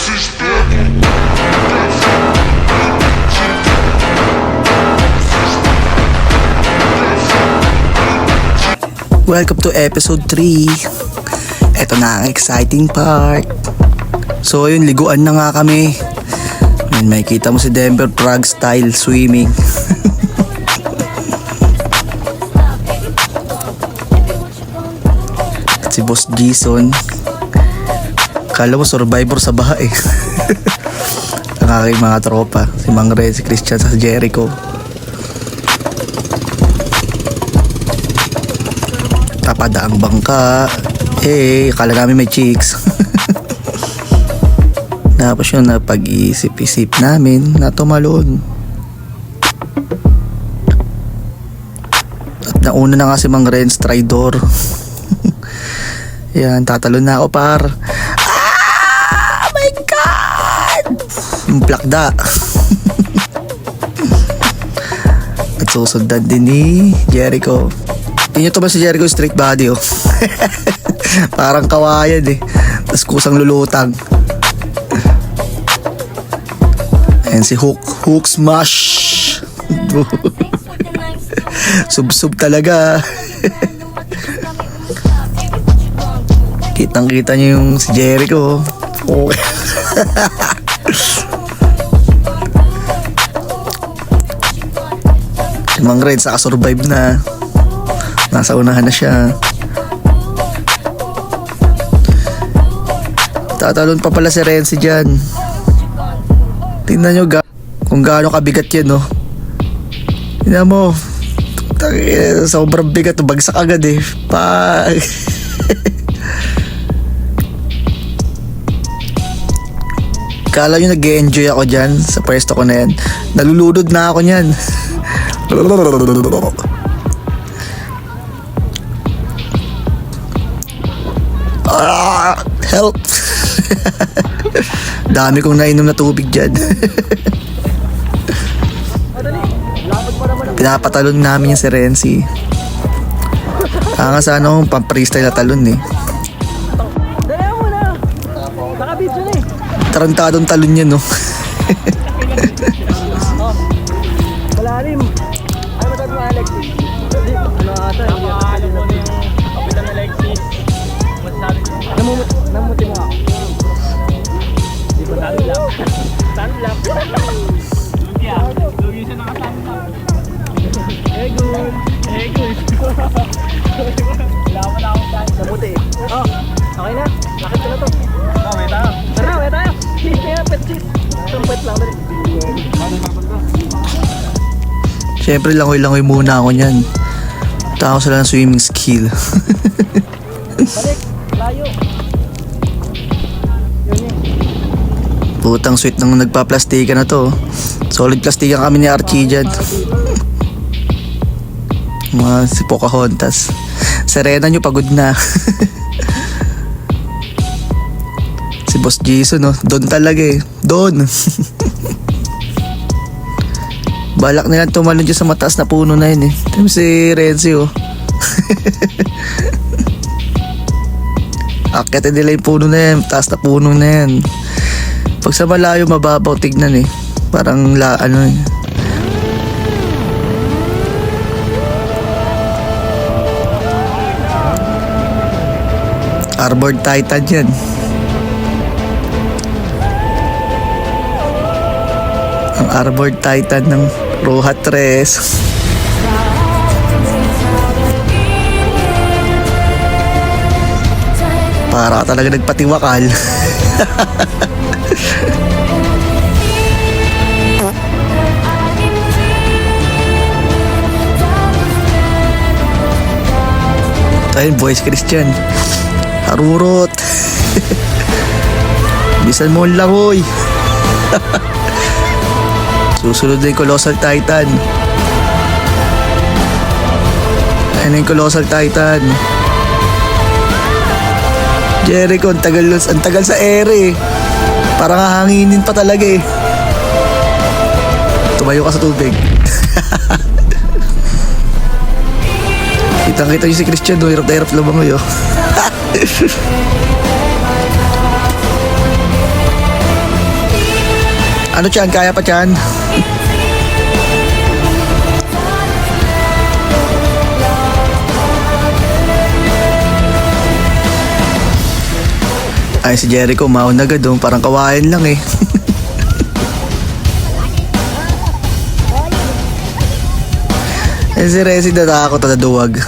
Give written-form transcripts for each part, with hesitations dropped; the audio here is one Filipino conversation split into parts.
Welcome to episode 3. Ito na ang exciting part. So yun, liguan na nga kami. May kita mo si Denver Prague style swimming. At si Boss Jason, kala mo survivor sa baha eh. Ang aking mga tropa, si Mang Red, si Christian, sa Jericho. Tapada ang bangka. Akala namin may chicks. Tapos yun, napag-isip-isip namin na tumalon. At nauna na nga si Mang Renz Tridor. Yan, tatalon na ako par. Ah! My God! Yung plakda. At susundan din ni Jericho. Hindi nyo to ba si Jericho straight body oh. Parang kawayan eh. Tapos kusang lulutang. Ayan si Hook smash. Sub-sub talaga. Kitang kita nyo yung si Jericho oh. Si Mang Red saka-survive na. Nasa unahan na siya. Tatalon pa pala si Renzi dyan. Tingnan nyo kung gaano kabigat yan no. Tingnan mo. Sobrang bigat. Bagsak agad eh. Kala nyo nag-e-enjoy ako dyan sa pwesto ko na yan. Nalulunod na ako nyan. Help. Dami kong nainom na tubig dyan. Pinapatalon namin yung si Renzi. Nga sana akong pang-freestyle na talon eh. Tarantadong talon yan no. Malalim. Ay matag mo Alexis. Ano ata yung ano mo yung kapitan Alexis. Namuti mo ako. Di ba tanlap? Tanlap. Yeah, lugi siya nakatanlap. Good. Wala akong tanlap. Namuti. Oh, okay na. Bakit ko na to? May tayo. Tara, may tayo. Cheese na yan, pet cheese. Pet lang dali. Siyempre langoy-langoy muna ako nyan. Tao sila ng swimming skill. Balik, layo. Putang sweet nang nagpa-plastika na to. Solid plastikan kami ni Archie dyan. Mga si Pocahontas. Serena nyo pagod na. Si Boss Jason no, doon talaga eh. Doon. Balak nilang tumalon dyan sa mataas na puno na yun eh. Ito si Renzi oh. Akyatin nila yung puno na yan. Taas na puno na yan. Pag sa malayo mababaw tignan eh. Parang ano eh. Armored Titan yan. Ang Armored Titan ng Roha 3. Para ka talaga nagpatiwakal. Ayun, boys Christian. Harurot. Bisan mo lang, oy. Susunod na yung Colossal Titan. Ayun yung Colossal Titan. Jericho, ang tagal sa ere. Parang hahanginin pa talaga eh. Tumayo ka sa tubig. Kitang-kita nyo si Christian, no? Hirap na hirap lumangoy, oh. Ano Chan? Kaya pa Chan? Ay si Jericho mauna agad oh. Parang kawain lang eh. Eh si Resi natakot at naduwag.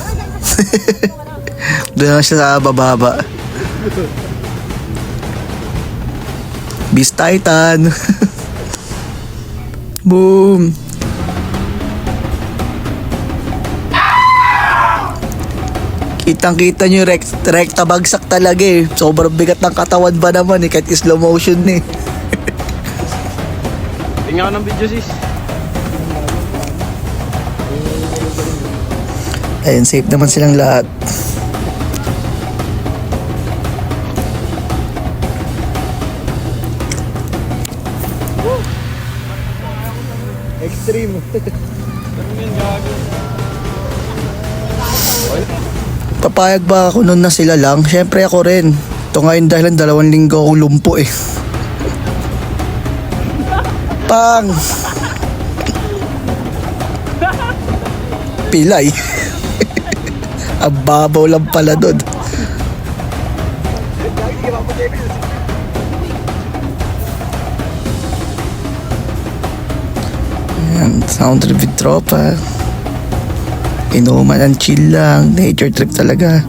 Doon lang siya sa bababa. Beast Titan. Boom. Kitang-kita nyo yung rekta bagsak talaga eh. Sobrang bigat ng katawan ba naman eh. Kahit slow motion eh. Tingnan ko ng video sis. Ayun, safe naman silang lahat. Extreme. Papayag ba ako nun na sila lang? Syempre ako rin. Ito ngayon dahil 2 linggo akong lumpo eh. Pang! Pilay. Ang babaw lang pala doon. Ayan, sound trip with tropa. Inuman ang chill lang. Nature trip talaga.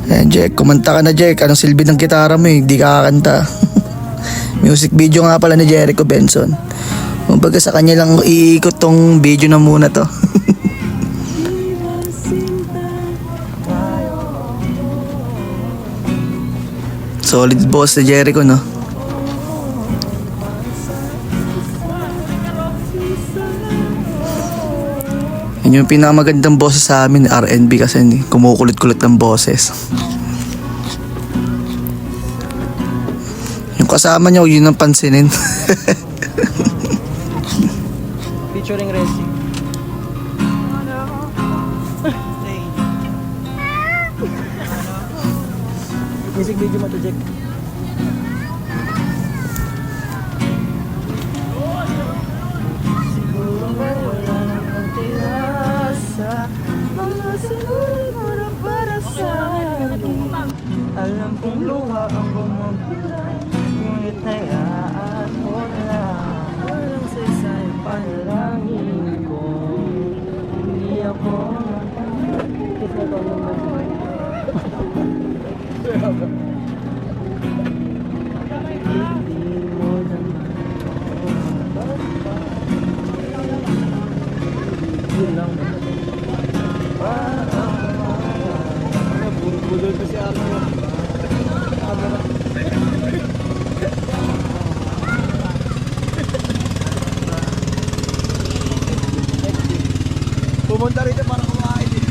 Ayan, Jack. Kumanta ka na, Jack. Anong silbi ng gitara mo eh? Hindi ka kakanta. Music video nga pala ni Jericho Benson. Kumbaga sa kanya lang iikot tong video na muna to. Solid boss ni Jericho, no? Yun yung pinakamagandang boses sa amin, R&B kasi kumukulit-kulit ng boses. Yung kasama niya, yun ang pansinin. Featuring Resi. Music video mo to Jack. Alam kong luha ang bumabila, ngunit hayaan mo lang. Walang saysay panalangin ko, hindi ako hindi mo naman yun lang. Bulol ko si Arno. Pumunta rito para kumain eh.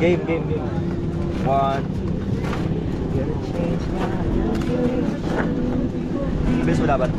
Game. One. Bilis mo dapat.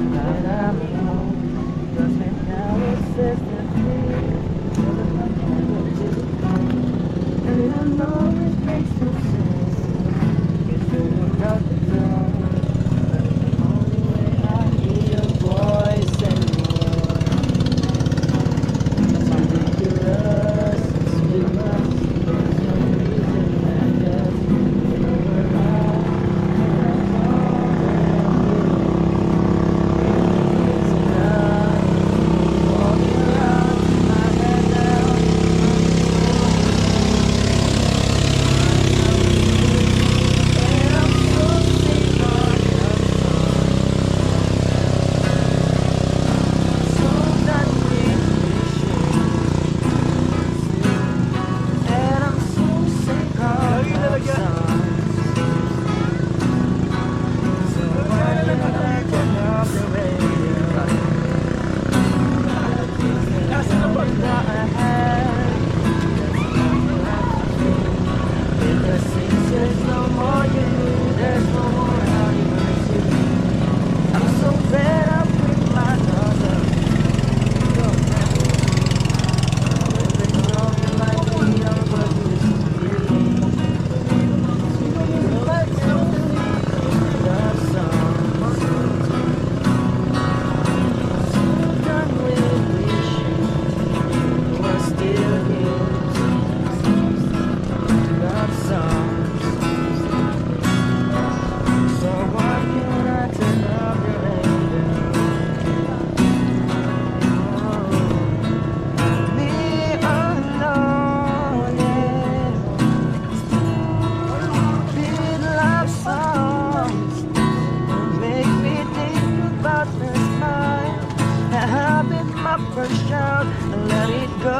my first shout and let it go.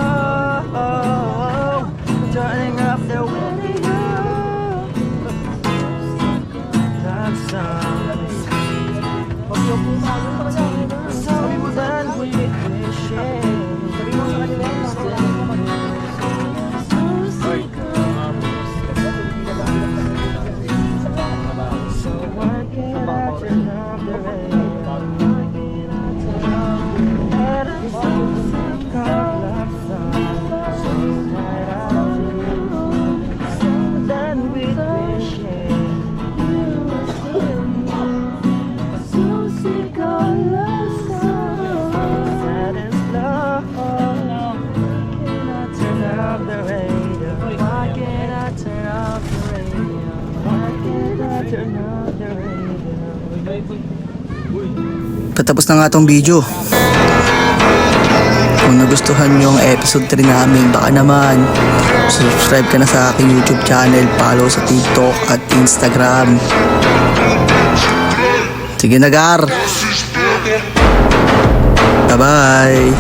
Turning up the radio. Love songs. So then we wishing. So why can't I turn up the radio? Patapos na nga tong video. Kung nagustuhan nyo ang episode 3 namin, baka naman subscribe ka na sa aking YouTube channel, follow sa TikTok at Instagram. Sige na, Gar. Bye bye.